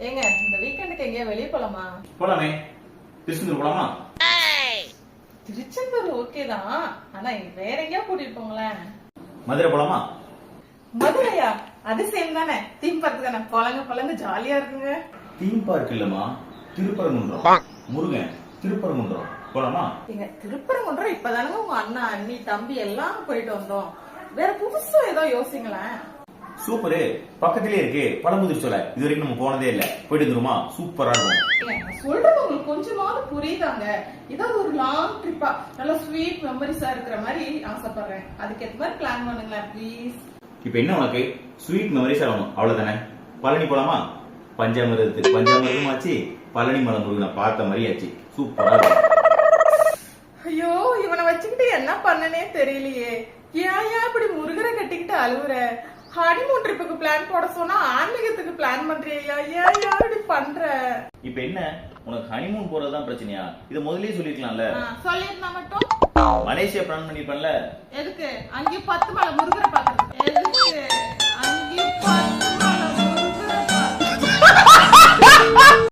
ஏங்க இந்த வீக்கெண்டுக்கு எங்கேயா வெளிய போலாமா? போலாமே. திருச்செந்தூர் போலாமா? திருச்செந்தூர் ஓகே தான். ஆனா வேற எங்கேயா கூட்டிட்டு போங்களேன். மதுரை போலாமா? மதுரையா? அது சேம் தானே. தீம் பார்க் தானே. போலங்க ஜாலியா இருக்குங்க. தீம் பார்க் இல்லமா, திருப்பரங்குன்றம். முருகன் திருப்பரங்குன்றம் போலாமா? ஏங்க திருப்பரங்குன்றம் இப்பதானங்க உங்க அண்ணா அண்ணி தம்பி எல்லாம் போயிட்டு வந்தோம். வேற புதுசா ஏதோ யோசிங்களேன். சூப்பரு, பக்கத்திலே இருக்கு பழமுதிர்ச்சோலை. இது வரைக்கும் நம்ம போனதே இல்ல, போயிட்டு வந்துருமா? சூப்பரா இருக்கும். சொல்றது உங்களுக்கு கொஞ்சமாவது புரியுதாங்க? இதாவது ஒரு லாங் ட்ரிப்பா நல்ல ஸ்வீட் மெமரிஸா இருக்கிற மாதிரி ஆசைப்படுறேன். அதுக்கேற்ற மாதிரி பிளான் பண்ணுங்களேன் ப்ளீஸ். இப்ப என்ன உனக்கு ஸ்வீட் மெமரிஸ் ஆகணும் அவ்வளவுதானே? பழனி போலாமா? பஞ்சாமிரதம் ஆச்சு, பழனி மலை முருகனை பார்த்த மாதிரி ஆச்சு. சூப்பரா இருக்கும். ஐயோ இவனை வச்சுக்கிட்டு என்ன பண்ணனே தெரியலையே. ஏன் இப்படி முருகரை கட்டிக்கிட்டு அழுவுற? ஹனிமூன் ட்ரிப்புக்கு பிளான் போட சொன்னா ஆன்மீகத்துக்கு பிளான் பண்றியா? ஏன் இப்படி பண்ற? இப்ப என்ன உனக்கு ஹனிமூன் போறதுதான் பிரச்சனையா? இத முதல்லயே சொல்லிருக்கலாம்ல. சொல்லிருந்தா மட்டும் மலேசியா பிளான் பண்ணிருப்பேன்ல. எதுக்கு? அங்கே 10 மலை முருகரை பாக்குறதுக்கு. எதுக்கு?